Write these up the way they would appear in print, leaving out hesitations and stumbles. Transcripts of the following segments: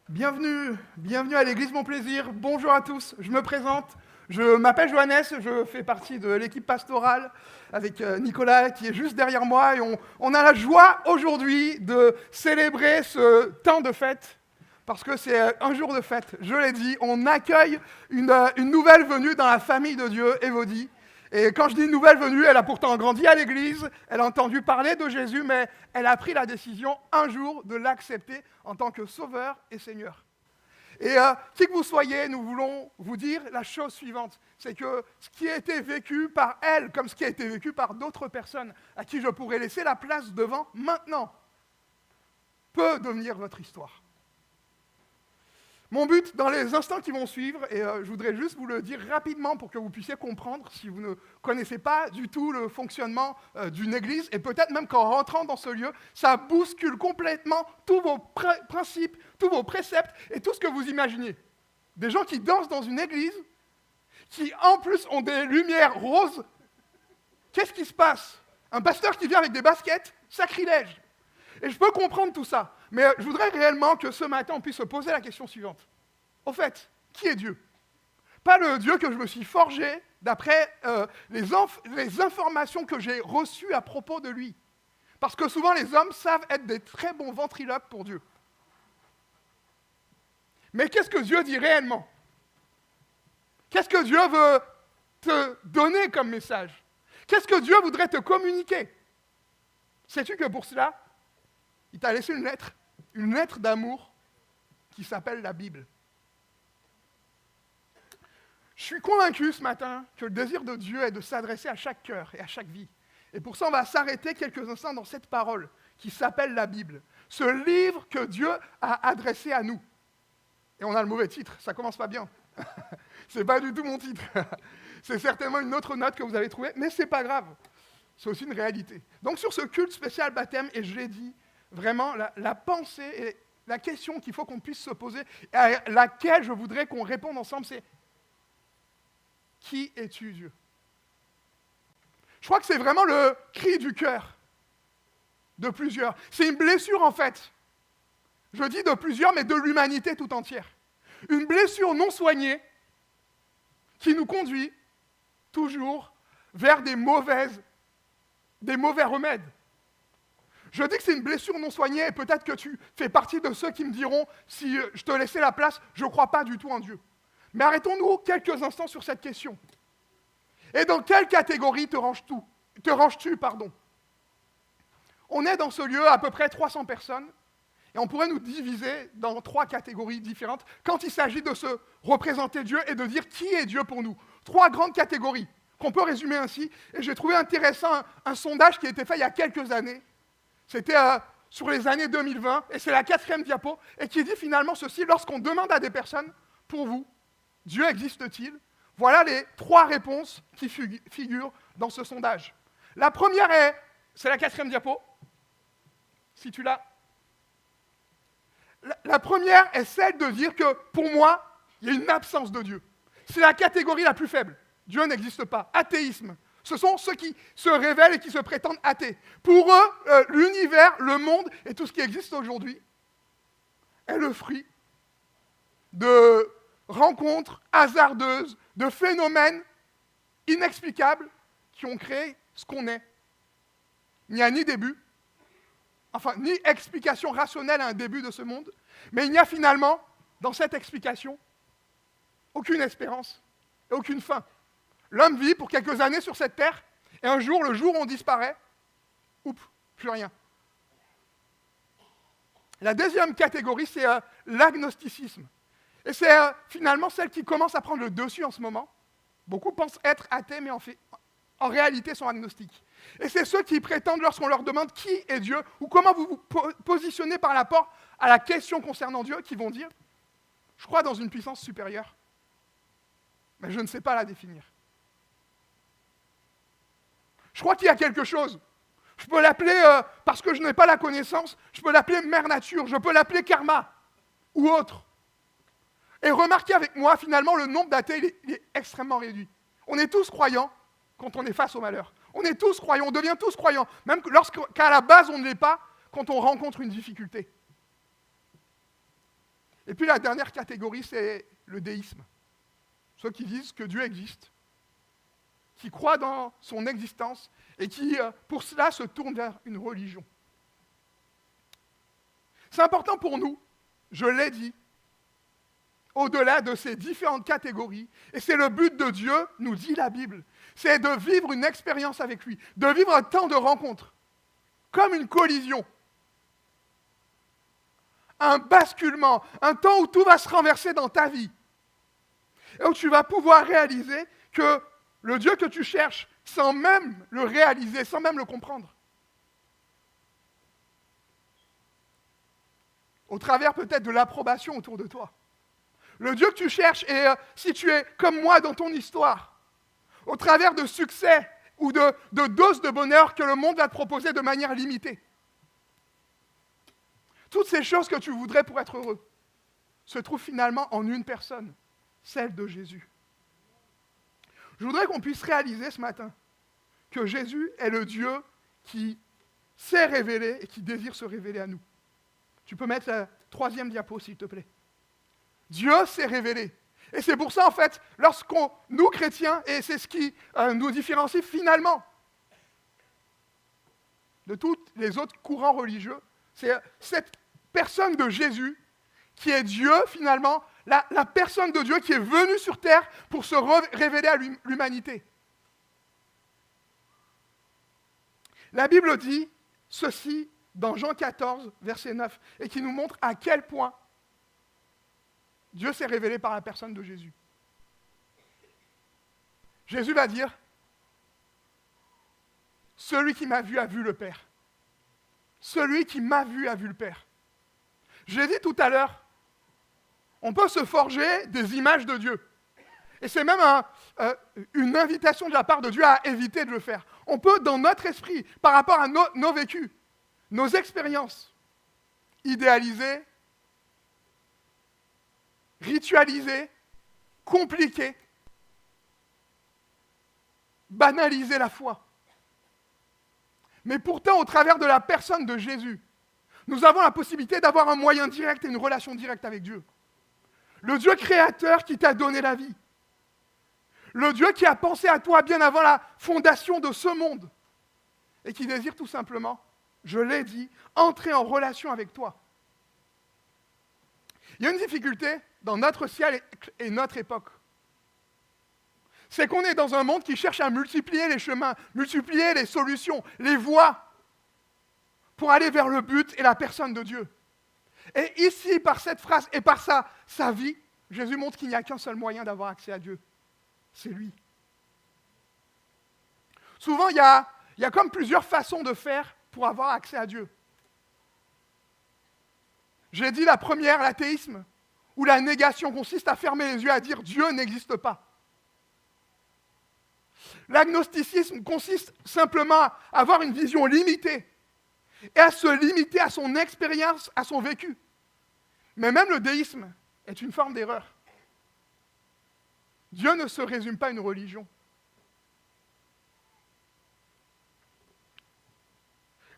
Bienvenue à l'église Mon Plaisir. Bonjour à tous, je me présente. Je m'appelle Johannes, je fais partie de l'équipe pastorale avec Nicolas qui est juste derrière moi et on a la joie aujourd'hui de célébrer ce temps de fête parce que c'est un jour de fête. Je l'ai dit, on accueille une nouvelle venue dans la famille de Dieu, Évodie. Et quand je dis nouvelle venue, elle a pourtant grandi à l'église, elle a entendu parler de Jésus, mais elle a pris la décision un jour de l'accepter en tant que sauveur et Seigneur. Et qui que vous soyez, nous voulons vous dire la chose suivante, c'est que ce qui a été vécu par elle, comme ce qui a été vécu par d'autres personnes à qui je pourrais laisser la place devant maintenant, peut devenir votre histoire. Mon but, dans les instants qui vont suivre, et je voudrais juste vous le dire rapidement pour que vous puissiez comprendre, si vous ne connaissez pas du tout le fonctionnement d'une église, et peut-être même qu'en rentrant dans ce lieu, ça bouscule complètement tous vos principes, tous vos préceptes, et tout ce que vous imaginez. Des gens qui dansent dans une église, qui en plus ont des lumières roses. Qu'est-ce qui se passe? Un pasteur qui vient avec des baskets? Sacrilège! Et je peux comprendre tout ça, mais je voudrais réellement que ce matin, on puisse se poser la question suivante. Au fait, qui est Dieu? Pas le Dieu que je me suis forgé d'après les informations que j'ai reçues à propos de lui. Parce que souvent, les hommes savent être des très bons ventriloques pour Dieu. Mais qu'est-ce que Dieu dit réellement? Qu'est-ce que Dieu veut te donner comme message? Qu'est-ce que Dieu voudrait te communiquer? Sais-tu que pour cela, il t'a laissé une lettre d'amour qui s'appelle la Bible. Je suis convaincu ce matin que le désir de Dieu est de s'adresser à chaque cœur et à chaque vie. Et pour ça, on va s'arrêter quelques instants dans cette parole qui s'appelle la Bible. Ce livre que Dieu a adressé à nous. Et on a le mauvais titre, ça commence pas bien. C'est pas du tout mon titre. C'est certainement une autre note que vous avez trouvée, mais c'est pas grave. C'est aussi une réalité. Donc sur ce culte spécial baptême, et je l'ai dit, vraiment, la pensée et la question qu'il faut qu'on puisse se poser, et à laquelle je voudrais qu'on réponde ensemble, c'est « Qui es-tu, Dieu ?» Je crois que c'est vraiment le cri du cœur de plusieurs. C'est une blessure, en fait. Je dis de plusieurs, mais de l'humanité tout entière. Une blessure non soignée qui nous conduit toujours vers des mauvais remèdes. Je dis que c'est une blessure non soignée et peut-être que tu fais partie de ceux qui me diront, si je te laissais la place, je ne crois pas du tout en Dieu. Mais arrêtons-nous quelques instants sur cette question. Et dans quelle catégorie te ranges-tu, pardon? On est dans ce lieu à peu près 300 personnes et on pourrait nous diviser dans 3 catégories différentes quand il s'agit de se représenter Dieu et de dire qui est Dieu pour nous. 3 grandes catégories qu'on peut résumer ainsi. Et j'ai trouvé intéressant un sondage qui a été fait il y a quelques années. C'était sur les années 2020, et c'est la 4e diapo, et qui dit finalement ceci, lorsqu'on demande à des personnes, pour vous, Dieu existe-t-il? Voilà les 3 réponses qui figurent dans ce sondage. La première c'est la 4e diapo, si tu l'as. La première est celle de dire que, pour moi, il y a une absence de Dieu. C'est la catégorie la plus faible. Dieu n'existe pas. Athéisme. Ce sont ceux qui se révèlent et qui se prétendent athées. Pour eux, l'univers, le monde et tout ce qui existe aujourd'hui est le fruit de rencontres hasardeuses, de phénomènes inexplicables qui ont créé ce qu'on est. Il n'y a ni début, ni explication rationnelle à un début de ce monde, mais il n'y a finalement, dans cette explication, aucune espérance et aucune fin. L'homme vit pour quelques années sur cette terre, et un jour, le jour où on disparaît, plus rien. La deuxième catégorie, c'est l'agnosticisme. Et c'est finalement celle qui commence à prendre le dessus en ce moment. Beaucoup pensent être athées, mais en réalité sont agnostiques. Et c'est ceux qui prétendent, lorsqu'on leur demande qui est Dieu, ou comment vous vous positionnez par rapport à la question concernant Dieu, qui vont dire « Je crois dans une puissance supérieure, mais je ne sais pas la définir. » Je crois qu'il y a quelque chose. Je peux l'appeler, parce que je n'ai pas la connaissance, je peux l'appeler mère nature, je peux l'appeler karma, ou autre. Et remarquez avec moi, finalement, le nombre d'athées, il est extrêmement réduit. On est tous croyants quand on est face au malheur. On est tous croyants, on devient tous croyants, même lorsqu'à la base on ne l'est pas, quand on rencontre une difficulté. Et puis la dernière catégorie, c'est le déisme. Ceux qui disent que Dieu existe, qui croient dans son existence et qui, pour cela, se tournent vers une religion. C'est important pour nous, je l'ai dit, au-delà de ces différentes catégories, et c'est le but de Dieu, nous dit la Bible, c'est de vivre une expérience avec lui, de vivre un temps de rencontre, comme une collision, un basculement, un temps où tout va se renverser dans ta vie, et où tu vas pouvoir réaliser que le Dieu que tu cherches, sans même le réaliser, sans même le comprendre, au travers peut-être de l'approbation autour de toi. Le Dieu que tu cherches est situé comme moi dans ton histoire, au travers de succès ou de doses de bonheur que le monde va te proposer de manière limitée. Toutes ces choses que tu voudrais pour être heureux se trouvent finalement en une personne, celle de Jésus. Je voudrais qu'on puisse réaliser ce matin que Jésus est le Dieu qui s'est révélé et qui désire se révéler à nous. Tu peux mettre la 3e diapo, s'il te plaît. Dieu s'est révélé. Et c'est pour ça, en fait, nous chrétiens, et c'est ce qui nous différencie finalement de tous les autres courants religieux, c'est cette personne de Jésus qui est Dieu, finalement, la personne de Dieu qui est venue sur terre pour se révéler à l'humanité. La Bible dit ceci dans Jean 14, verset 9, et qui nous montre à quel point Dieu s'est révélé par la personne de Jésus. Jésus va dire, « Celui qui m'a vu a vu le Père. Celui qui m'a vu a vu le Père. » J'ai dit tout à l'heure, on peut se forger des images de Dieu. Et c'est même une invitation de la part de Dieu à éviter de le faire. On peut, dans notre esprit, par rapport à nos vécus, nos expériences, idéaliser, ritualiser, compliquer, banaliser la foi. Mais pourtant, au travers de la personne de Jésus, nous avons la possibilité d'avoir un moyen direct et une relation directe avec Dieu. Le Dieu créateur qui t'a donné la vie. Le Dieu qui a pensé à toi bien avant la fondation de ce monde et qui désire tout simplement, je l'ai dit, entrer en relation avec toi. Il y a une difficulté dans notre ciel et notre époque. C'est qu'on est dans un monde qui cherche à multiplier les chemins, multiplier les solutions, les voies pour aller vers le but et la personne de Dieu. Et ici, par cette phrase et par sa vie, Jésus montre qu'il n'y a qu'un seul moyen d'avoir accès à Dieu. C'est lui. Souvent, il y a comme plusieurs façons de faire pour avoir accès à Dieu. J'ai dit la première, l'athéisme, où la négation consiste à fermer les yeux, à dire Dieu n'existe pas. L'agnosticisme consiste simplement à avoir une vision limitée et à se limiter à son expérience, à son vécu. Mais même le déisme est une forme d'erreur. Dieu ne se résume pas à une religion.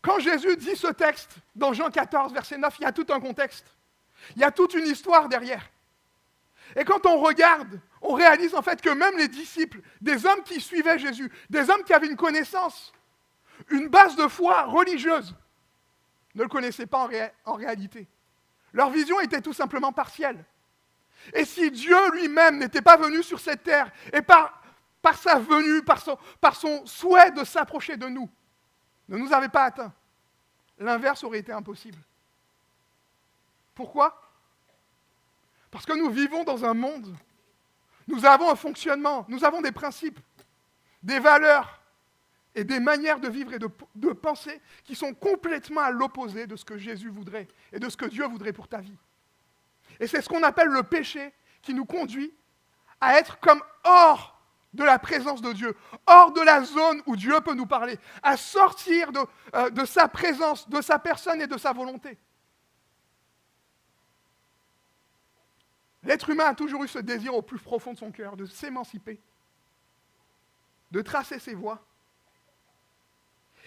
Quand Jésus dit ce texte, dans Jean 14, verset 9, il y a tout un contexte. Il y a toute une histoire derrière. Et quand on regarde, on réalise en fait que même les disciples, des hommes qui suivaient Jésus, des hommes qui avaient une connaissance, une base de foi religieuse, ne le connaissaient pas en réalité. Leur vision était tout simplement partielle. Et si Dieu lui-même n'était pas venu sur cette terre, et par sa venue, par son souhait de s'approcher de nous, ne nous avait pas atteints, l'inverse aurait été impossible. Pourquoi ? Parce que nous vivons dans un monde, nous avons un fonctionnement, nous avons des principes, des valeurs et des manières de vivre et de penser qui sont complètement à l'opposé de ce que Jésus voudrait et de ce que Dieu voudrait pour ta vie. Et c'est ce qu'on appelle le péché qui nous conduit à être comme hors de la présence de Dieu, hors de la zone où Dieu peut nous parler, à sortir de sa présence, de sa personne et de sa volonté. L'être humain a toujours eu ce désir au plus profond de son cœur, de s'émanciper, de tracer ses voies,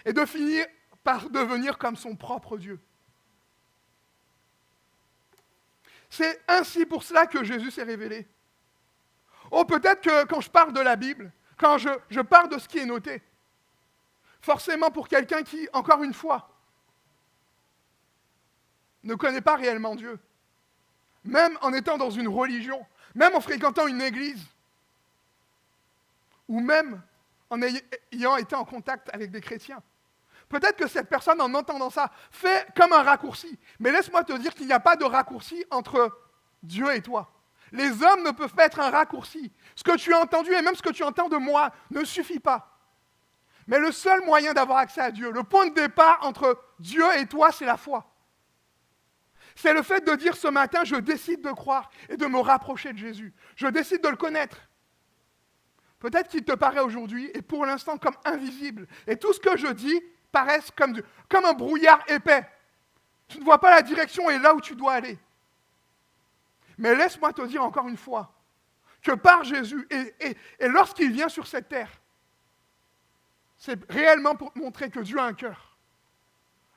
et de finir par devenir comme son propre Dieu. C'est ainsi pour cela que Jésus s'est révélé. Oh, peut-être que quand je parle de la Bible, quand je parle de ce qui est noté, forcément pour quelqu'un qui, encore une fois, ne connaît pas réellement Dieu, même en étant dans une religion, même en fréquentant une église, ou même en ayant été en contact avec des chrétiens. Peut-être que cette personne, en entendant ça, fait comme un raccourci. Mais laisse-moi te dire qu'il n'y a pas de raccourci entre Dieu et toi. Les hommes ne peuvent pas être un raccourci. Ce que tu as entendu et même ce que tu entends de moi ne suffit pas. Mais le seul moyen d'avoir accès à Dieu, le point de départ entre Dieu et toi, c'est la foi. C'est le fait de dire ce matin, je décide de croire et de me rapprocher de Jésus. Je décide de le connaître. Peut-être qu'il te paraît aujourd'hui, et pour l'instant, comme invisible. Et tout ce que je dis paraisse comme un brouillard épais. Tu ne vois pas la direction et là où tu dois aller. Mais laisse-moi te dire encore une fois, que par Jésus, et lorsqu'il vient sur cette terre, c'est réellement pour montrer que Dieu a un cœur.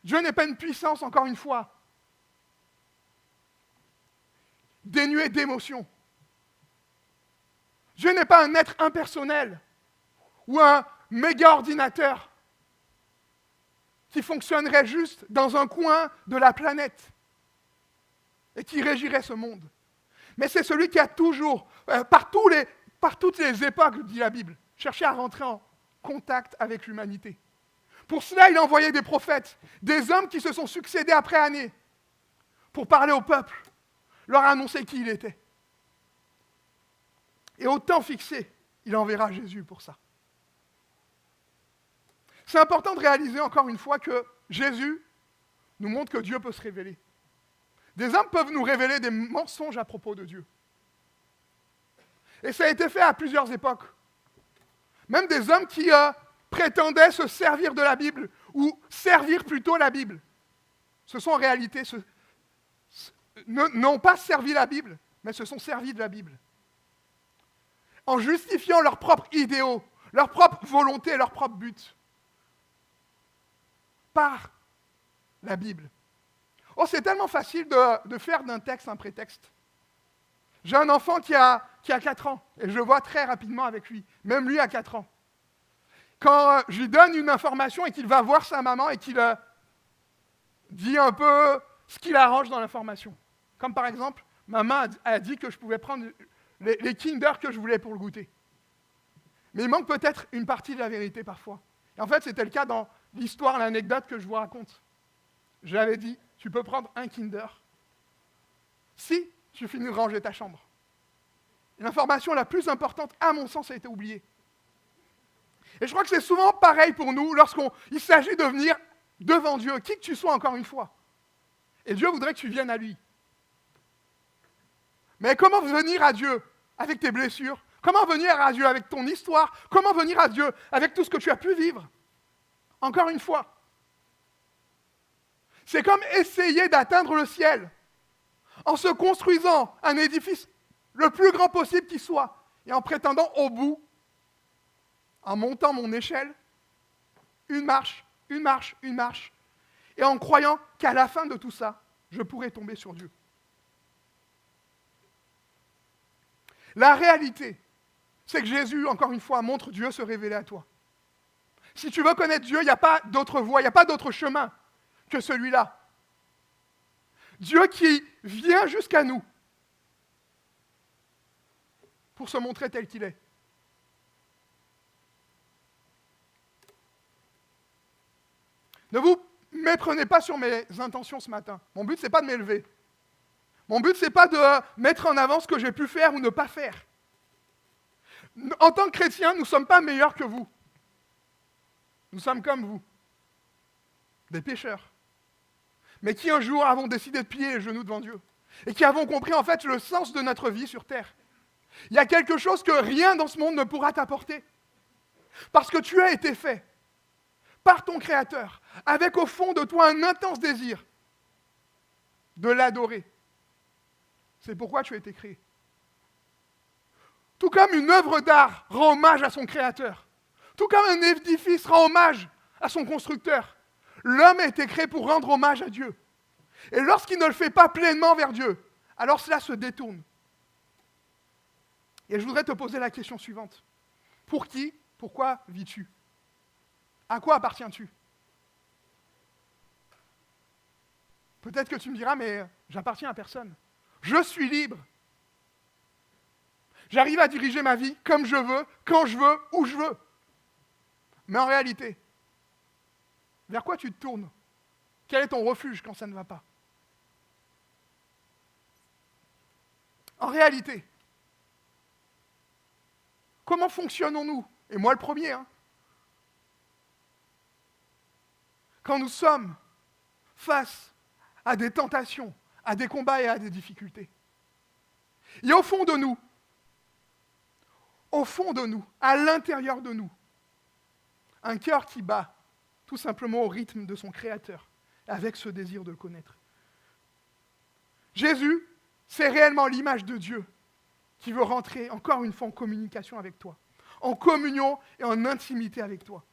Dieu n'est pas une puissance, encore une fois, dénuée d'émotion. Dieu n'est pas un être impersonnel ou un méga ordinateur qui fonctionnerait juste dans un coin de la planète et qui régirait ce monde. Mais c'est celui qui a toujours, par toutes les époques, dit la Bible, cherché à rentrer en contact avec l'humanité. Pour cela, il a envoyé des prophètes, des hommes qui se sont succédés après année, pour parler au peuple, leur annoncer qui il était. Et au temps fixé, il enverra Jésus pour ça. C'est important de réaliser encore une fois que Jésus nous montre que Dieu peut se révéler. Des hommes peuvent nous révéler des mensonges à propos de Dieu. Et ça a été fait à plusieurs époques. Même des hommes qui prétendaient se servir de la Bible, ou servir plutôt la Bible. Ce sont en réalité, n'ont pas servi la Bible, mais se sont servis de la Bible. En justifiant leurs propres idéaux, leurs propres volontés, leurs propres buts. Par la Bible. Oh, c'est tellement facile de faire d'un texte un prétexte. J'ai un enfant qui a 4 ans, et je le vois très rapidement avec lui, même lui a 4 ans. Quand je lui donne une information et qu'il va voir sa maman et qu'il dit un peu ce qu'il arrange dans l'information. Comme par exemple, maman a dit que je pouvais prendre les Kinder que je voulais pour le goûter. Mais il manque peut-être une partie de la vérité parfois. Et en fait, c'était le cas dans l'histoire, l'anecdote que je vous raconte. Je lui avais dit, tu peux prendre un Kinder si tu finis de ranger ta chambre. L'information la plus importante, à mon sens, a été oubliée. Et je crois que c'est souvent pareil pour nous lorsqu'il s'agit de venir devant Dieu, qui que tu sois encore une fois. Et Dieu voudrait que tu viennes à lui. Mais comment venir à Dieu avec tes blessures? Comment venir à Dieu avec ton histoire? Comment venir à Dieu avec tout ce que tu as pu vivre? Encore une fois. C'est comme essayer d'atteindre le ciel en se construisant un édifice le plus grand possible qui soit et en prétendant au bout, en montant mon échelle, une marche, et en croyant qu'à la fin de tout ça, je pourrais tomber sur Dieu. La réalité, c'est que Jésus, encore une fois, montre Dieu se révéler à toi. Si tu veux connaître Dieu, il n'y a pas d'autre voie, il n'y a pas d'autre chemin que celui-là. Dieu qui vient jusqu'à nous pour se montrer tel qu'il est. Ne vous méprenez pas sur mes intentions ce matin. Mon but, ce n'est pas de m'élever. Mon but, ce n'est pas de mettre en avant ce que j'ai pu faire ou ne pas faire. En tant que chrétiens, nous ne sommes pas meilleurs que vous. Nous sommes comme vous, des pécheurs, mais qui un jour avons décidé de plier les genoux devant Dieu, et qui avons compris en fait le sens de notre vie sur terre. Il y a quelque chose que rien dans ce monde ne pourra t'apporter, parce que tu as été fait par ton Créateur, avec au fond de toi un intense désir de l'adorer. C'est pourquoi tu as été créé. Tout comme une œuvre d'art rend hommage à son Créateur, tout comme un édifice rend hommage à son constructeur, l'homme a été créé pour rendre hommage à Dieu. Et lorsqu'il ne le fait pas pleinement vers Dieu, alors cela se détourne. Et je voudrais te poser la question suivante. Pour qui, pourquoi vis-tu? À quoi appartiens-tu? Peut-être que tu me diras, mais j'appartiens à personne. Je suis libre. J'arrive à diriger ma vie comme je veux, quand je veux, où je veux. Mais en réalité, vers quoi tu te tournes? Quel est ton refuge quand ça ne va pas? En réalité, comment fonctionnons-nous? Et moi le premier, hein. Quand nous sommes face à des tentations, à des combats et à des difficultés. Et au fond de nous, à l'intérieur de nous, un cœur qui bat tout simplement au rythme de son Créateur, avec ce désir de le connaître. Jésus, c'est réellement l'image de Dieu qui veut rentrer encore une fois en communication avec toi, en communion et en intimité avec toi.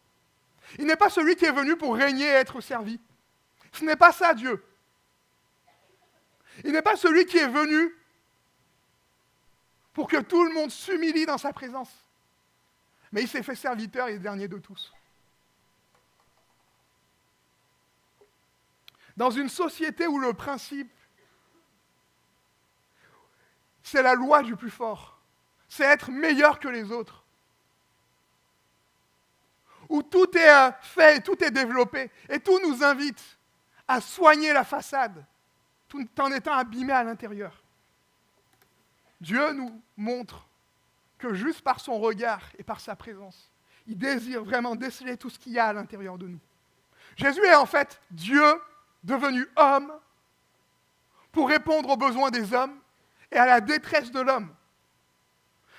Il n'est pas celui qui est venu pour régner et être servi. Ce n'est pas ça Dieu. Il n'est pas celui qui est venu pour que tout le monde s'humilie dans sa présence. Mais il s'est fait serviteur et le dernier de tous. Dans une société où le principe, c'est la loi du plus fort, c'est être meilleur que les autres, où tout est fait, tout est développé, et tout nous invite à soigner la façade, tout en étant abîmé à l'intérieur. Dieu nous montre que juste par son regard et par sa présence, il désire vraiment déceler tout ce qu'il y a à l'intérieur de nous. Jésus est en fait Dieu devenu homme pour répondre aux besoins des hommes et à la détresse de l'homme.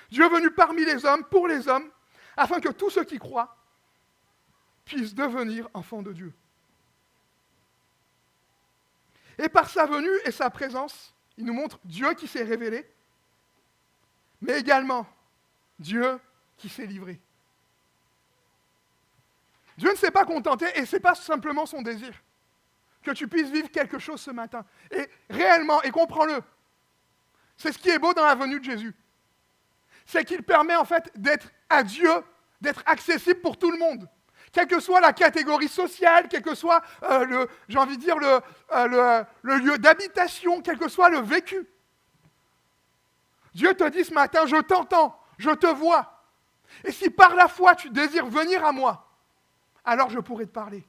Dieu est venu parmi les hommes, pour les hommes, afin que tous ceux qui croient puissent devenir enfants de Dieu. Et par sa venue et sa présence, il nous montre Dieu qui s'est révélé, mais également Dieu qui s'est livré. Dieu ne s'est pas contenté, et ce n'est pas simplement son désir, que tu puisses vivre quelque chose ce matin. Et réellement, et comprends-le, c'est ce qui est beau dans la venue de Jésus. C'est qu'il permet en fait d'être à Dieu, d'être accessible pour tout le monde. Quelle que soit la catégorie sociale, quel que soit le lieu d'habitation, quel que soit le vécu. Dieu te dit ce matin, je t'entends, je te vois. Et si par la foi tu désires venir à moi, alors je pourrai te parler.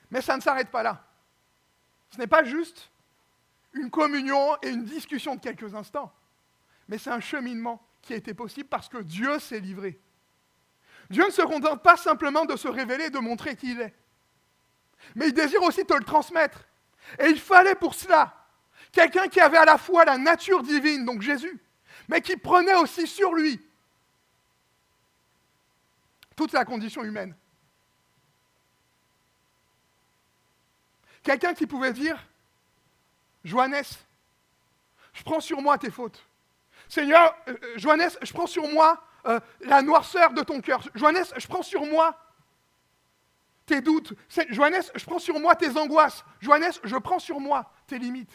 Mais ça ne s'arrête pas là. Ce n'est pas juste une communion et une discussion de quelques instants, mais c'est un cheminement qui a été possible parce que Dieu s'est livré. Dieu ne se contente pas simplement de se révéler et de montrer qui il est, mais il désire aussi te le transmettre. Et il fallait pour cela quelqu'un qui avait à la fois la nature divine, donc Jésus, mais qui prenait aussi sur lui toute la condition humaine. Quelqu'un qui pouvait dire, Johannes, je prends sur moi tes fautes. Seigneur, Johannes, je prends sur moi la noirceur de ton cœur. Johannes, je prends sur moi tes doutes. Johannes, je prends sur moi tes angoisses. Johannes, je prends sur moi tes limites.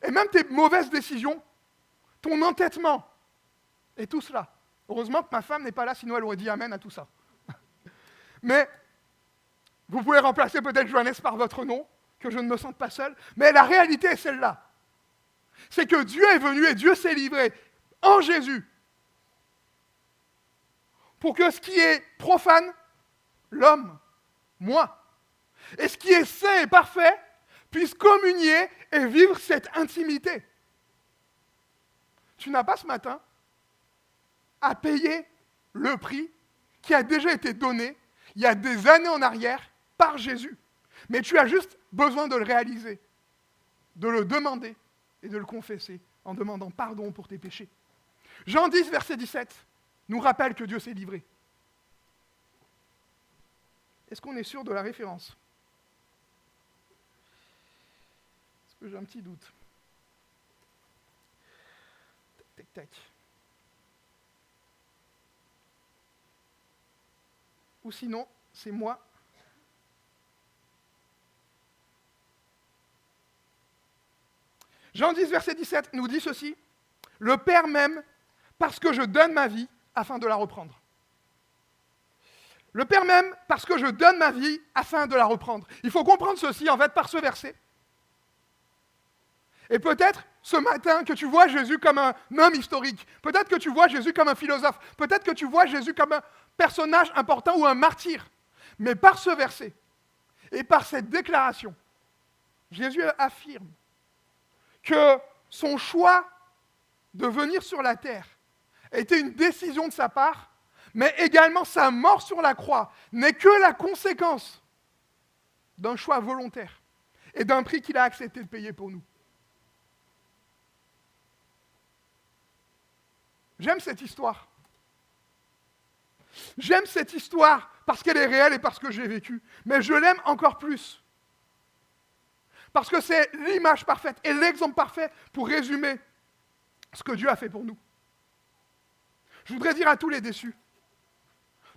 Et même tes mauvaises décisions, ton entêtement, et tout cela. Heureusement que ma femme n'est pas là, sinon elle aurait dit Amen à tout ça. Mais vous pouvez remplacer peut-être Johannes par votre nom, que je ne me sente pas seul, mais la réalité est celle-là. C'est que Dieu est venu et Dieu s'est livré en Jésus pour que ce qui est profane, l'homme, moi, et ce qui est saint et parfait, puisse communier et vivre cette intimité. Tu n'as pas ce matin à payer le prix qui a déjà été donné il y a des années en arrière par Jésus. Mais tu as juste besoin de le réaliser, de le demander et de le confesser en demandant pardon pour tes péchés. Jean 10, verset 17, nous rappelle que Dieu s'est livré. Est-ce qu'on est sûr de la référence? Est-ce que j'ai un petit doute? Tac, tac, tac. Ou sinon, c'est moi. Jean 10, verset 17 nous dit ceci. Le Père m'aime parce que je donne ma vie afin de la reprendre. Le Père m'aime parce que je donne ma vie afin de la reprendre. Il faut comprendre ceci, en fait, par ce verset. Et peut-être, ce matin, que tu vois Jésus comme un homme historique. Peut-être que tu vois Jésus comme un philosophe. Peut-être que tu vois Jésus comme un personnage important ou un martyr. Mais par ce verset, et par cette déclaration, Jésus affirme que son choix de venir sur la terre était une décision de sa part, mais également sa mort sur la croix n'est que la conséquence d'un choix volontaire et d'un prix qu'il a accepté de payer pour nous. J'aime cette histoire. J'aime cette histoire parce qu'elle est réelle et parce que j'ai vécu. Mais je l'aime encore plus. Parce que c'est l'image parfaite et l'exemple parfait pour résumer ce que Dieu a fait pour nous. Je voudrais dire à tous les déçus,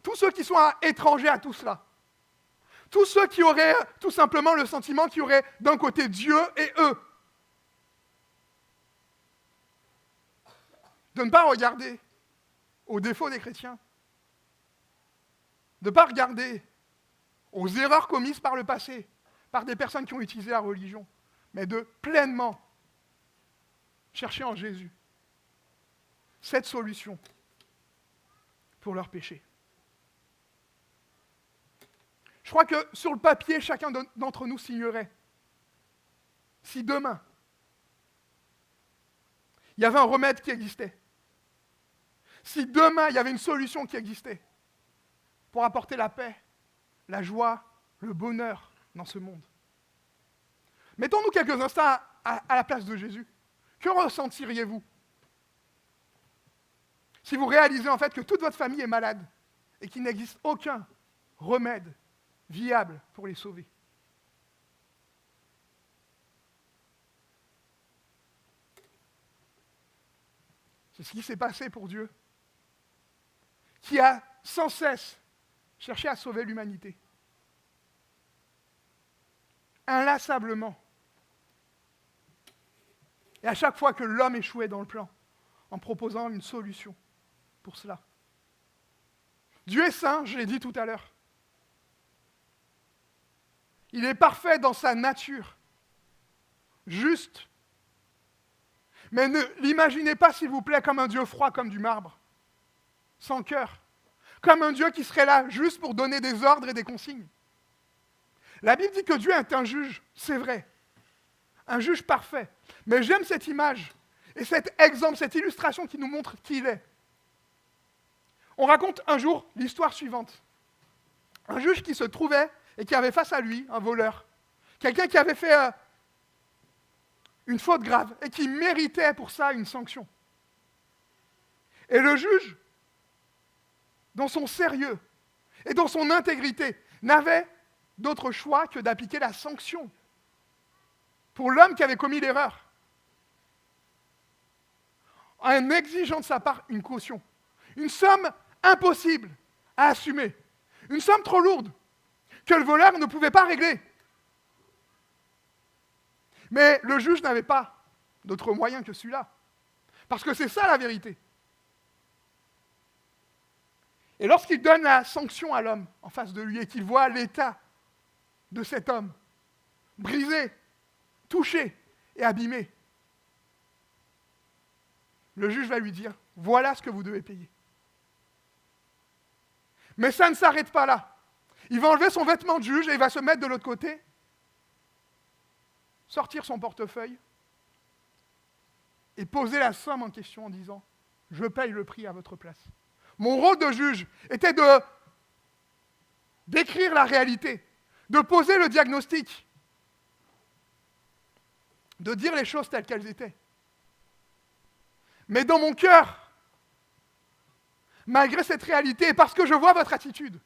tous ceux qui sont étrangers à tout cela, tous ceux qui auraient tout simplement le sentiment qu'il y aurait d'un côté Dieu et eux, de ne pas regarder aux défauts des chrétiens, de ne pas regarder aux erreurs commises par le passé, par des personnes qui ont utilisé la religion, mais de pleinement chercher en Jésus cette solution pour leurs péchés. Je crois que sur le papier, chacun d'entre nous signerait. Si demain, il y avait un remède qui existait, si demain, il y avait une solution qui existait pour apporter la paix, la joie, le bonheur dans ce monde. Mettons-nous quelques instants à la place de Jésus. Que ressentiriez-vous si vous réalisez en fait que toute votre famille est malade et qu'il n'existe aucun remède viable pour les sauver? C'est ce qui s'est passé pour Dieu, qui a sans cesse cherché à sauver l'humanité. Inlassablement. Et à chaque fois que l'homme échouait dans le plan, en proposant une solution pour cela. Dieu est saint, je l'ai dit tout à l'heure. Il est parfait dans sa nature, juste. Mais ne l'imaginez pas, s'il vous plaît, comme un Dieu froid, comme du marbre, sans cœur, comme un Dieu qui serait là juste pour donner des ordres et des consignes. La Bible dit que Dieu est un juge, c'est vrai, un juge parfait. Mais j'aime cette image et cet exemple, cette illustration qui nous montre qui il est. On raconte un jour l'histoire suivante. Un juge qui se trouvait et qui avait face à lui un voleur, quelqu'un qui avait fait une faute grave et qui méritait pour ça une sanction. Et le juge, dans son sérieux et dans son intégrité, n'avait d'autre choix que d'appliquer la sanction pour l'homme qui avait commis l'erreur, en exigeant de sa part une caution, une somme impossible à assumer, une somme trop lourde que le voleur ne pouvait pas régler. Mais le juge n'avait pas d'autre moyen que celui-là, parce que c'est ça la vérité. Et lorsqu'il donne la sanction à l'homme en face de lui et qu'il voit l'état de cet homme, brisé, touché et abîmé, le juge va lui dire, voilà ce que vous devez payer. Mais ça ne s'arrête pas là. Il va enlever son vêtement de juge et il va se mettre de l'autre côté, sortir son portefeuille et poser la somme en question en disant, je paye le prix à votre place. Mon rôle de juge était de décrire la réalité, de poser le diagnostic, de dire les choses telles qu'elles étaient. Mais dans mon cœur, malgré cette réalité, et parce que je vois votre attitude,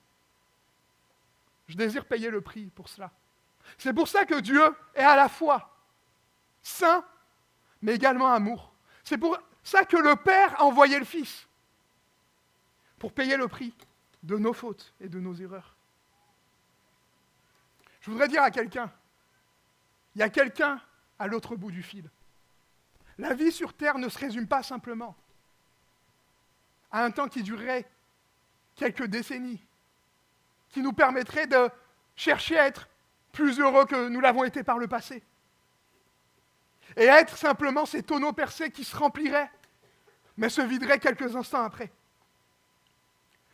je désire payer le prix pour cela. C'est pour ça que Dieu est à la fois saint, mais également amour. C'est pour ça que le Père a envoyé le Fils, pour payer le prix de nos fautes et de nos erreurs. Je voudrais dire à quelqu'un, il y a quelqu'un à l'autre bout du fil. La vie sur terre ne se résume pas simplement à un temps qui durerait quelques décennies, qui nous permettrait de chercher à être plus heureux que nous l'avons été par le passé. Et à être simplement ces tonneaux percés qui se rempliraient, mais se videraient quelques instants après.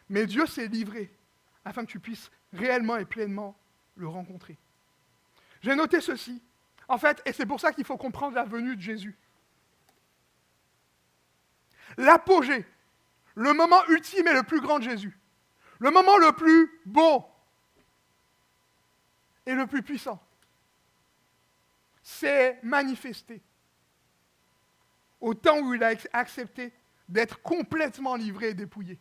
Mais Dieu s'est livré afin que tu puisses réellement et pleinement le rencontrer. J'ai noté ceci, en fait, et c'est pour ça qu'il faut comprendre la venue de Jésus. L'apogée, le moment ultime et le plus grand de Jésus, le moment le plus beau et le plus puissant, s'est manifesté au temps où il a accepté d'être complètement livré et dépouillé.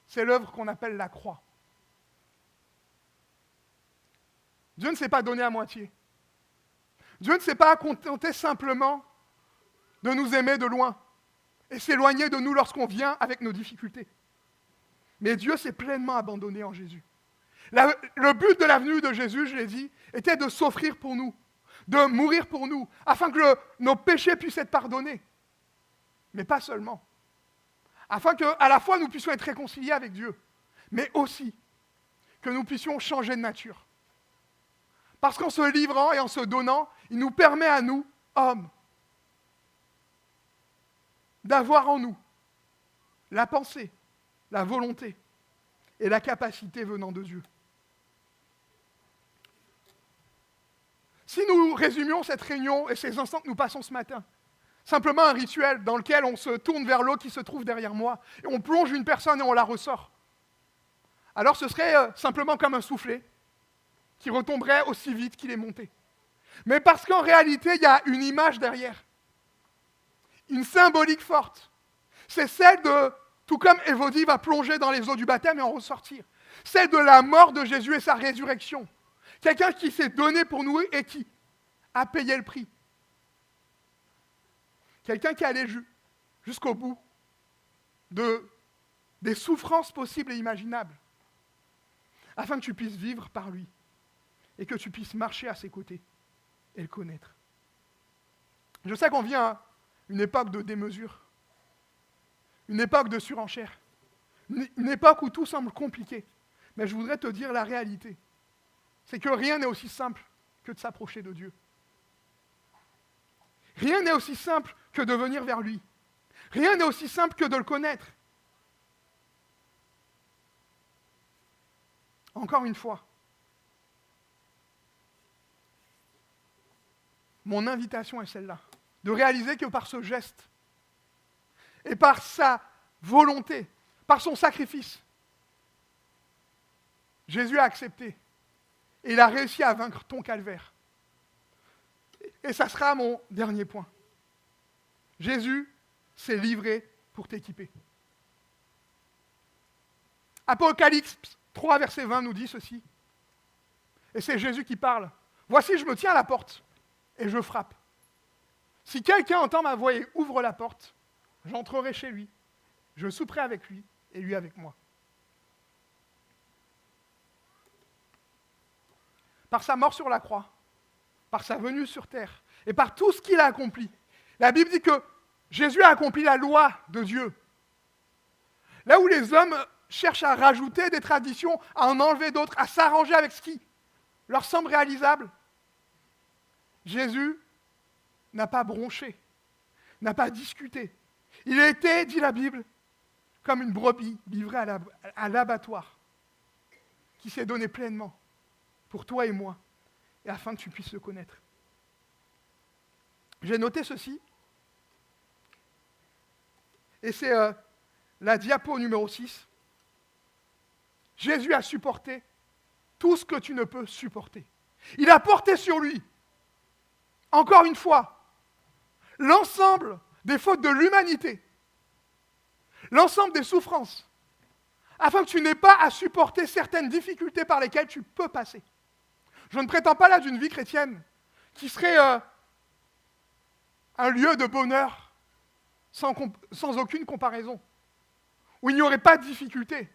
C'est l'œuvre qu'on appelle la croix. Dieu ne s'est pas donné à moitié. Dieu ne s'est pas contenté simplement de nous aimer de loin et s'éloigner de nous lorsqu'on vient avec nos difficultés. Mais Dieu s'est pleinement abandonné en Jésus. Le but de la venue de Jésus, je l'ai dit, était de s'offrir pour nous, de mourir pour nous, afin que nos péchés puissent être pardonnés. Mais pas seulement. Afin qu'à la fois nous puissions être réconciliés avec Dieu, mais aussi que nous puissions changer de nature. Parce qu'en se livrant et en se donnant, il nous permet à nous, hommes, d'avoir en nous la pensée, la volonté et la capacité venant de Dieu. Si nous résumions cette réunion et ces instants que nous passons ce matin, simplement un rituel dans lequel on se tourne vers l'eau qui se trouve derrière moi, et on plonge une personne et on la ressort, alors ce serait simplement comme un soufflet qui retomberait aussi vite qu'il est monté. Mais parce qu'en réalité, il y a une image derrière, une symbolique forte. C'est celle de, tout comme Évodie va plonger dans les eaux du baptême et en ressortir, celle de la mort de Jésus et sa résurrection. Quelqu'un qui s'est donné pour nous et qui a payé le prix. Quelqu'un qui est allé jusqu'au bout des souffrances possibles et imaginables, afin que tu puisses vivre par lui et que tu puisses marcher à ses côtés et le connaître. Je sais qu'on vit à une époque de démesure, une époque de surenchère, une époque où tout semble compliqué. Mais je voudrais te dire la réalité. C'est que rien n'est aussi simple que de s'approcher de Dieu. Rien n'est aussi simple que de venir vers lui. Rien n'est aussi simple que de le connaître. Encore une fois, mon invitation est celle-là, de réaliser que par ce geste et par sa volonté, par son sacrifice, Jésus a accepté et il a réussi à vaincre ton calvaire. Et ça sera mon dernier point. Jésus s'est livré pour t'équiper. Apocalypse 3, verset 20 nous dit ceci. Et c'est Jésus qui parle. Voici, je me tiens à la porte et je frappe. Si quelqu'un entend ma voix et ouvre la porte, j'entrerai chez lui, je souperai avec lui et lui avec moi. Par sa mort sur la croix, par sa venue sur terre et par tout ce qu'il a accompli, la Bible dit que Jésus a accompli la loi de Dieu. Là où les hommes cherchent à rajouter des traditions, à en enlever d'autres, à s'arranger avec ce qui leur semble réalisable, Jésus n'a pas bronché, n'a pas discuté. Il a été, dit la Bible, comme une brebis livrée à l'abattoir, qui s'est donnée pleinement pour toi et moi, et afin que tu puisses le connaître. J'ai noté ceci, et c'est la diapo numéro 6. Jésus a supporté tout ce que tu ne peux supporter. Il a porté sur lui, encore une fois, l'ensemble des fautes de l'humanité, l'ensemble des souffrances, afin que tu n'aies pas à supporter certaines difficultés par lesquelles tu peux passer. Je ne prétends pas là d'une vie chrétienne qui serait un lieu de bonheur sans aucune comparaison, où il n'y aurait pas de difficultés,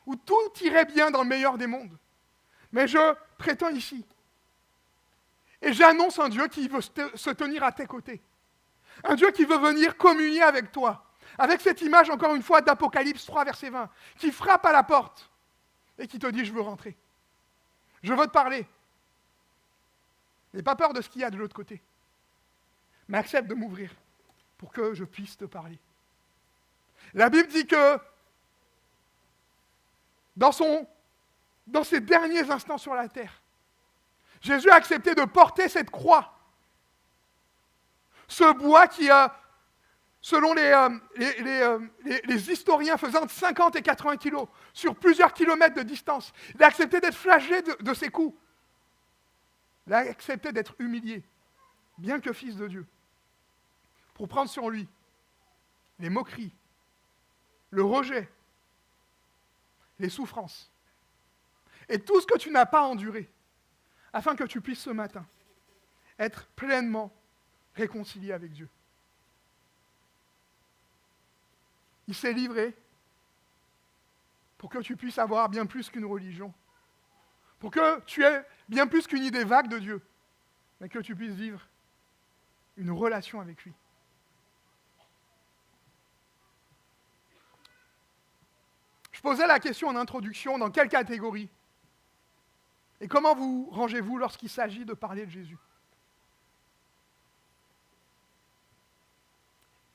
où tout irait bien dans le meilleur des mondes. Mais je prétends ici, et j'annonce un Dieu qui veut se tenir à tes côtés, Un Dieu qui veut venir communier avec toi. Avec cette image, encore une fois, d'Apocalypse 3, verset 20, qui frappe à la porte et qui te dit, je veux rentrer. Je veux te parler. N'aie pas peur de ce qu'il y a de l'autre côté. Mais accepte de m'ouvrir pour que je puisse te parler. La Bible dit que dans ses derniers instants sur la terre, Jésus a accepté de porter cette croix. Ce bois qui, selon les historiens, faisait entre 50 et 80 kilos, sur plusieurs kilomètres de distance. Il a accepté d'être flagellé de ses coups. Il a accepté d'être humilié, bien que fils de Dieu, pour prendre sur lui les moqueries, le rejet, les souffrances, et tout ce que tu n'as pas enduré, afin que tu puisses ce matin être pleinement réconcilié avec Dieu. Il s'est livré pour que tu puisses avoir bien plus qu'une religion, pour que tu aies bien plus qu'une idée vague de Dieu, mais que tu puisses vivre une relation avec lui. Je posais la question en introduction, dans quelle catégorie? Et comment vous rangez-vous lorsqu'il s'agit de parler de Jésus?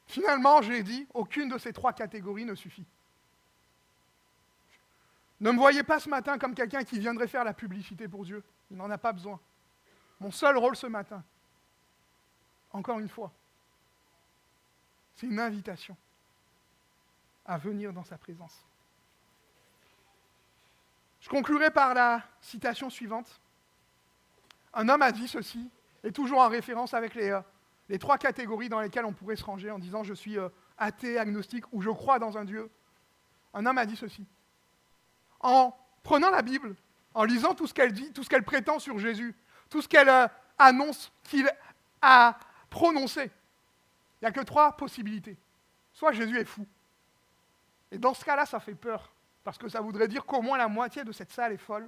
Finalement, j'ai dit, aucune de ces trois catégories ne suffit. Ne me voyez pas ce matin comme quelqu'un qui viendrait faire la publicité pour Dieu. Il n'en a pas besoin. Mon seul rôle ce matin, encore une fois, c'est une invitation à venir dans sa présence. Je conclurai par la citation suivante. Un homme a dit ceci, et toujours en référence avec les trois catégories dans lesquelles on pourrait se ranger en disant je suis athée, agnostique ou je crois dans un Dieu. Un homme a dit ceci. En prenant la Bible, en lisant tout ce qu'elle dit, tout ce qu'elle prétend sur Jésus, tout ce qu'elle annonce qu'il a prononcé, il n'y a que trois possibilités. Soit Jésus est fou. Et dans ce cas-là, ça fait peur, parce que ça voudrait dire qu'au moins la moitié de cette salle est folle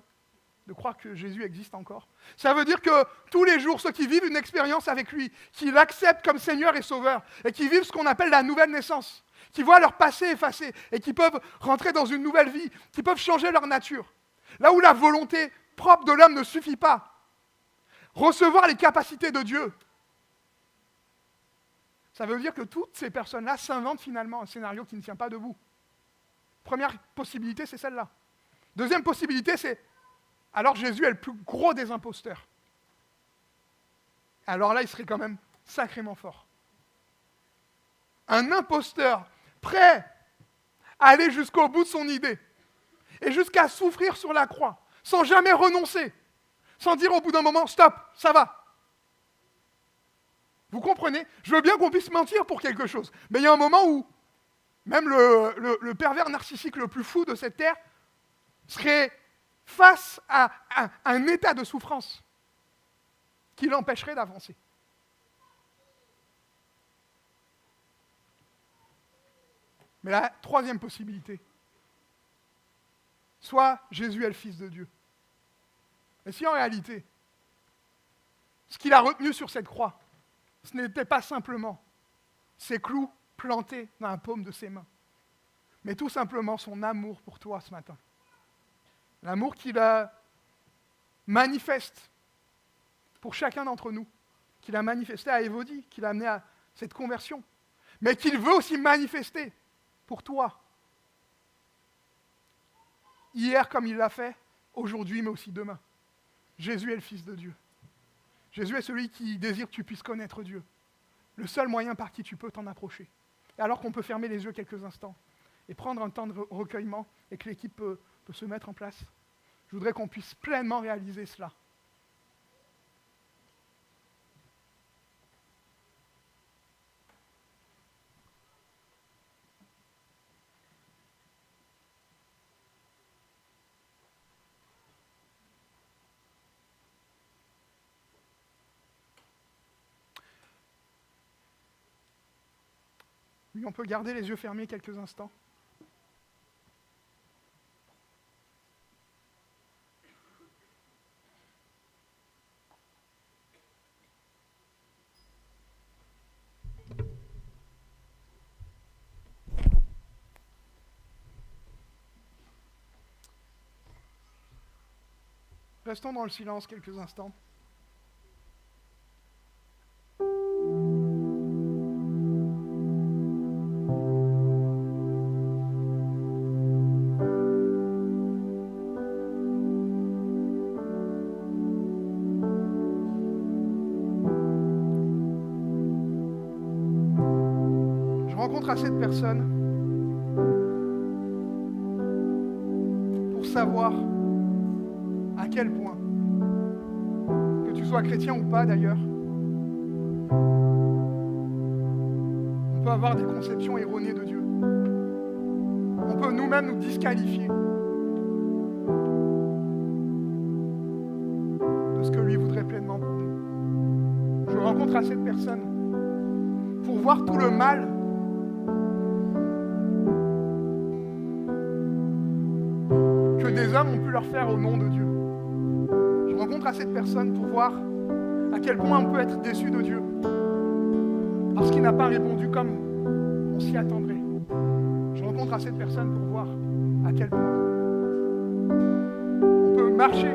de croire que Jésus existe encore. Ça veut dire que tous les jours, ceux qui vivent une expérience avec lui, qui l'acceptent comme Seigneur et Sauveur, et qui vivent ce qu'on appelle la nouvelle naissance, qui voient leur passé effacé, et qui peuvent rentrer dans une nouvelle vie, qui peuvent changer leur nature, là où la volonté propre de l'homme ne suffit pas, recevoir les capacités de Dieu, ça veut dire que toutes ces personnes-là s'inventent finalement un scénario qui ne tient pas debout. Première possibilité, c'est celle-là. Deuxième possibilité, c'est alors Jésus est le plus gros des imposteurs. Alors là, il serait quand même sacrément fort. Un imposteur prêt à aller jusqu'au bout de son idée et jusqu'à souffrir sur la croix, sans jamais renoncer, sans dire au bout d'un moment, stop, ça va. Vous comprenez? Je veux bien qu'on puisse mentir pour quelque chose, mais il y a un moment où même le pervers narcissique le plus fou de cette terre serait face à un état de souffrance qui l'empêcherait d'avancer. Mais la troisième possibilité, soit Jésus est le Fils de Dieu. Et si en réalité, ce qu'il a retenu sur cette croix, ce n'était pas simplement ses clous plantés dans la paume de ses mains, mais tout simplement son amour pour toi ce matin. L'amour qu'il a manifeste pour chacun d'entre nous, qu'il a manifesté à Évodie, qu'il a amené à cette conversion, mais qu'il veut aussi manifester pour toi. Hier comme il l'a fait, aujourd'hui mais aussi demain. Jésus est le Fils de Dieu. Jésus est celui qui désire que tu puisses connaître Dieu. Le seul moyen par qui tu peux t'en approcher. Et alors qu'on peut fermer les yeux quelques instants et prendre un temps de recueillement et que l'équipe peut se mettre en place, je voudrais qu'on puisse pleinement réaliser cela. Oui, on peut garder les yeux fermés quelques instants. Restons dans le silence quelques instants. Je rencontre assez de personnes pour savoir à quel point, que tu sois chrétien ou pas d'ailleurs, on peut avoir des conceptions erronées de Dieu. On peut nous-mêmes nous disqualifier de ce que lui voudrait pleinement pour nous. Je rencontre assez de personnes pour voir tout le mal que des hommes ont pu leur faire au nom de Dieu. Je rencontre assez de personnes pour voir à quel point on peut être déçu de Dieu parce qu'il n'a pas répondu comme on s'y attendrait. Je rencontre assez de personnes pour voir à quel point on peut marcher,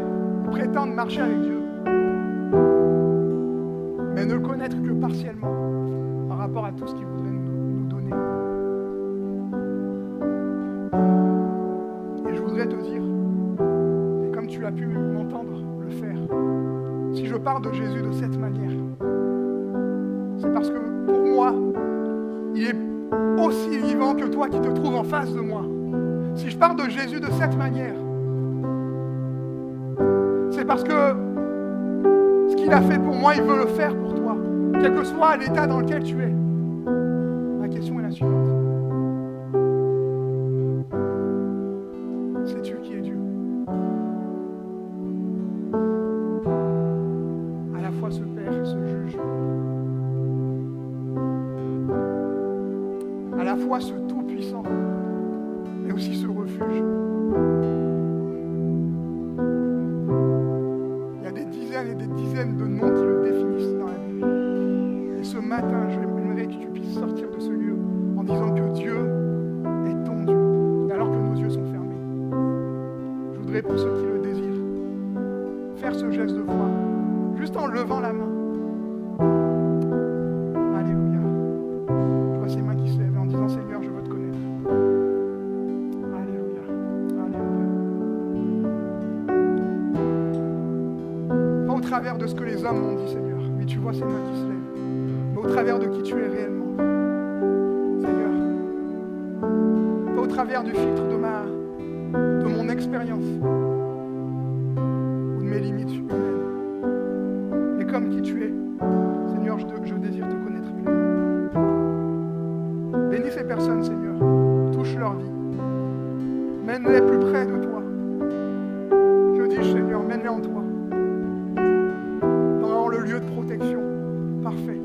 prétendre marcher avec Dieu, mais ne le connaître que partiellement par rapport à tout ce qu'il voudrait nous donner. Et je voudrais te dire, et comme tu as pu m'entendre le faire, si je parle de Jésus de cette manière, c'est parce que pour moi, il est aussi vivant que toi qui te trouves en face de moi. Si je parle de Jésus de cette manière, c'est parce que ce qu'il a fait pour moi, il veut le faire pour toi, quel que soit l'état dans lequel tu es. Ma question est la suivante. Sais-tu qui est Dieu? À la fois ce Père, ce juge, à la fois ce Tout-Puissant, mais aussi ce refuge. Il y a des dizaines et des dizaines de noms qui le définissent dans la Bible. Et ce matin, j'aimerais que tu puisses sortir de ce lieu en disant que Dieu est ton Dieu, alors que nos yeux sont fermés. Je voudrais, pour ceux qui le désirent, faire ce geste de foi, juste en levant la main. Alléluia. Je vois ces mains qui se lèvent en disant, Seigneur, je veux te connaître. Alléluia. Alléluia. Pas au travers de ce que les hommes m'ont dit, Seigneur. Oui, tu vois ces mains qui se lèvent. Mais au travers de qui tu es réellement. Seigneur. Pas au travers du filtre de mon expérience ou de mes limites humaines. Mais comme qui tu es, Seigneur, je désire te connaître pleinement. Bénis ces personnes, Seigneur. Touche leur vie. Mène-les plus près de toi. Que dis-je, Seigneur? Mène-les en toi. Dans le lieu de protection parfait.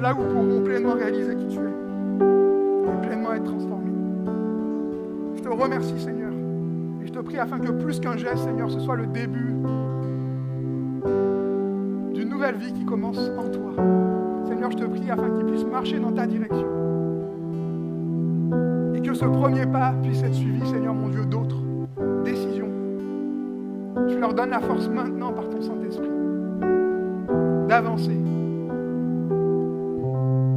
Là où pourront pleinement réaliser qui tu es. Et pleinement être transformés. Je te remercie, Seigneur. Et je te prie afin que plus qu'un geste, Seigneur, ce soit le début d'une nouvelle vie qui commence en toi. Seigneur, je te prie afin qu'ils puissent marcher dans ta direction. Et que ce premier pas puisse être suivi, Seigneur mon Dieu, d'autres décisions. Tu leur donnes la force maintenant par ton Saint-Esprit d'avancer.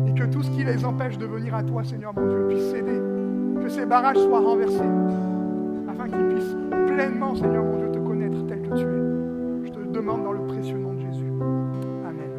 Et que tout ce qui les empêche de venir à toi, Seigneur mon Dieu, puisse céder. Que ces barrages soient renversés. Afin qu'ils puissent pleinement, Seigneur mon Dieu, te connaître tel que tu es. Je te le demande dans le précieux nom de Jésus. Amen.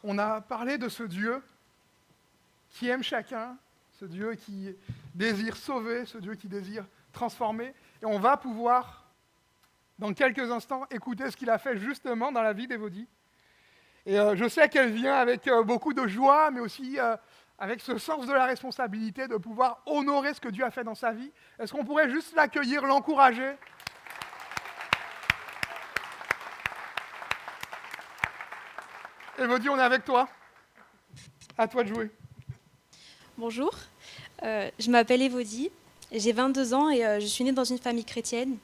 On a parlé de ce Dieu qui aime chacun, ce Dieu qui désire sauver, ce Dieu qui désire transformer. Et on va pouvoir, dans quelques instants, écouter ce qu'il a fait justement dans la vie d'Évodie. Et je sais qu'elle vient avec beaucoup de joie, mais aussi avec ce sens de la responsabilité de pouvoir honorer ce que Dieu a fait dans sa vie. Est-ce qu'on pourrait juste l'accueillir, l'encourager? Elodie, on est avec toi. À toi de jouer. Bonjour, je m'appelle Elodie, j'ai 22 ans et je suis née dans une famille chrétienne.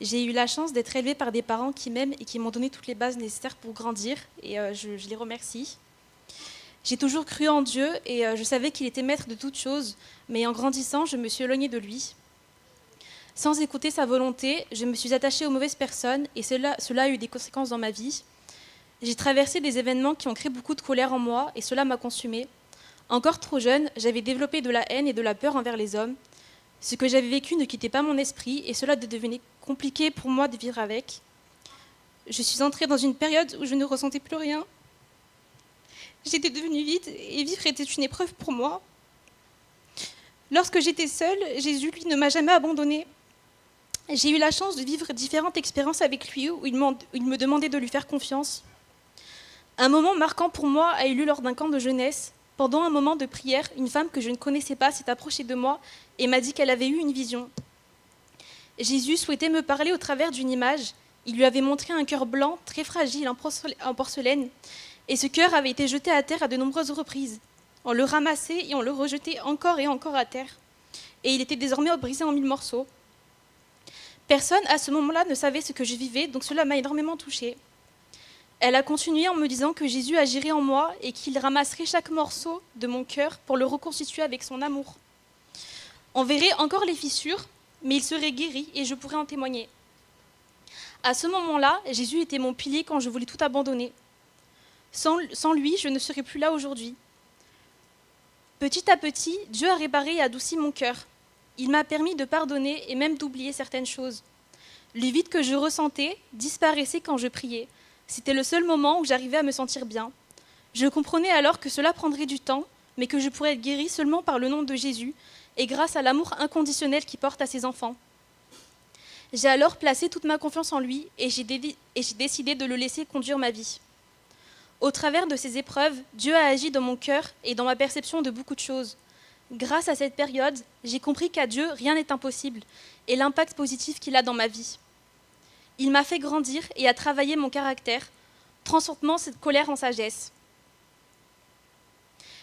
J'ai eu la chance d'être élevée par des parents qui m'aiment et qui m'ont donné toutes les bases nécessaires pour grandir et je les remercie. J'ai toujours cru en Dieu et je savais qu'il était maître de toutes choses, mais en grandissant, je me suis éloignée de lui. Sans écouter sa volonté, je me suis attachée aux mauvaises personnes et cela a eu des conséquences dans ma vie. J'ai traversé des événements qui ont créé beaucoup de colère en moi et cela m'a consumée. Encore trop jeune, j'avais développé de la haine et de la peur envers les hommes. Ce que j'avais vécu ne quittait pas mon esprit et cela devenait compliqué pour moi de vivre avec. Je suis entrée dans une période où je ne ressentais plus rien. J'étais devenue vide et vivre était une épreuve pour moi. Lorsque j'étais seule, Jésus, lui, ne m'a jamais abandonnée. J'ai eu la chance de vivre différentes expériences avec lui où il me demandait de lui faire confiance. Un moment marquant pour moi a eu lieu lors d'un camp de jeunesse. Pendant un moment de prière, une femme que je ne connaissais pas s'est approchée de moi et m'a dit qu'elle avait eu une vision. Jésus souhaitait me parler au travers d'une image. Il lui avait montré un cœur blanc, très fragile, en porcelaine. Et ce cœur avait été jeté à terre à de nombreuses reprises. On le ramassait et on le rejetait encore et encore à terre. Et il était désormais brisé en 1000 morceaux. Personne à ce moment-là ne savait ce que je vivais, donc cela m'a énormément touchée. Elle a continué en me disant que Jésus agirait en moi et qu'il ramasserait chaque morceau de mon cœur pour le reconstituer avec son amour. On verrait encore les fissures, mais il serait guéri et je pourrais en témoigner. À ce moment-là, Jésus était mon pilier quand je voulais tout abandonner. Sans lui, je ne serais plus là aujourd'hui. Petit à petit, Dieu a réparé et adouci mon cœur. Il m'a permis de pardonner et même d'oublier certaines choses. Le vide que je ressentais disparaissait quand je priais. C'était le seul moment où j'arrivais à me sentir bien. Je comprenais alors que cela prendrait du temps, mais que je pourrais être guérie seulement par le nom de Jésus et grâce à l'amour inconditionnel qu'il porte à ses enfants. J'ai alors placé toute ma confiance en lui et j'ai décidé de le laisser conduire ma vie. Au travers de ces épreuves, Dieu a agi dans mon cœur et dans ma perception de beaucoup de choses. Grâce à cette période, j'ai compris qu'à Dieu, rien n'est impossible et l'impact positif qu'il a dans ma vie. Il m'a fait grandir et a travaillé mon caractère, transformant cette colère en sagesse.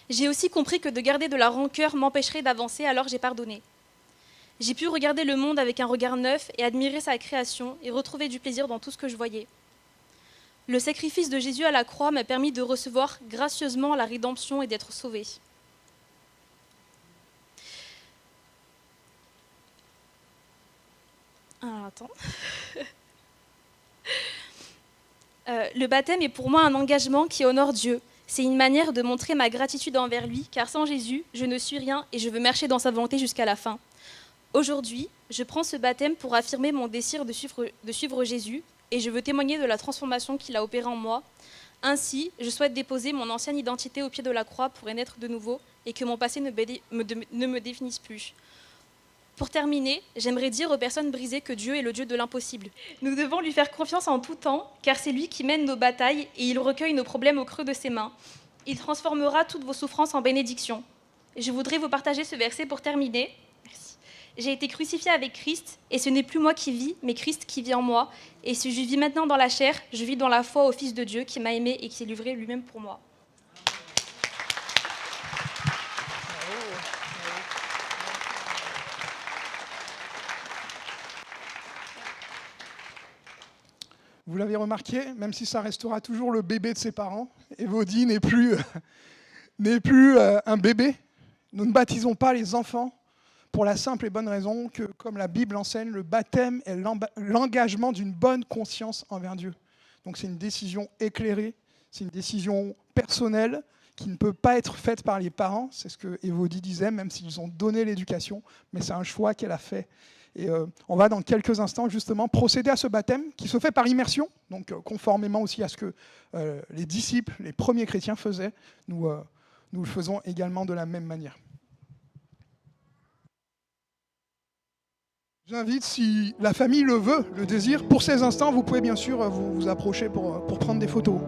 J'ai aussi compris que de garder de la rancœur m'empêcherait d'avancer, alors j'ai pardonné. J'ai pu regarder le monde avec un regard neuf et admirer sa création et retrouver du plaisir dans tout ce que je voyais. Le sacrifice de Jésus à la croix m'a permis de recevoir gracieusement la rédemption et d'être sauvée. Attends. Le baptême est pour moi un engagement qui honore Dieu. C'est une manière de montrer ma gratitude envers lui, car sans Jésus, je ne suis rien et je veux marcher dans sa volonté jusqu'à la fin. Aujourd'hui, je prends ce baptême pour affirmer mon désir de suivre Jésus et je veux témoigner de la transformation qu'il a opérée en moi. Ainsi, je souhaite déposer mon ancienne identité au pied de la croix pour y naître de nouveau et que mon passé ne me définisse plus. Pour terminer, j'aimerais dire aux personnes brisées que Dieu est le Dieu de l'impossible. Nous devons lui faire confiance en tout temps, car c'est lui qui mène nos batailles et il recueille nos problèmes au creux de ses mains. Il transformera toutes vos souffrances en bénédictions. Je voudrais vous partager ce verset pour terminer. Merci. J'ai été crucifiée avec Christ, et ce n'est plus moi qui vis, mais Christ qui vit en moi. Et si je vis maintenant dans la chair, je vis dans la foi au Fils de Dieu qui m'a aimé et qui s'est livré lui-même pour moi. Vous l'avez remarqué, même si ça restera toujours le bébé de ses parents, Elodie n'est plus un bébé. Nous ne baptisons pas les enfants pour la simple et bonne raison que, comme la Bible enseigne, le baptême est l'engagement d'une bonne conscience envers Dieu. Donc c'est une décision éclairée, c'est une décision personnelle qui ne peut pas être faite par les parents. C'est ce que Elodie disait, même s'ils ont donné l'éducation, mais c'est un choix qu'elle a fait. Et on va dans quelques instants justement procéder à ce baptême qui se fait par immersion, donc conformément aussi à ce que les disciples, les premiers chrétiens faisaient, nous le faisons également de la même manière. J'invite, si la famille le veut, le désire, pour ces instants, vous pouvez bien sûr vous approcher pour prendre des photos.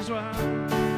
joie.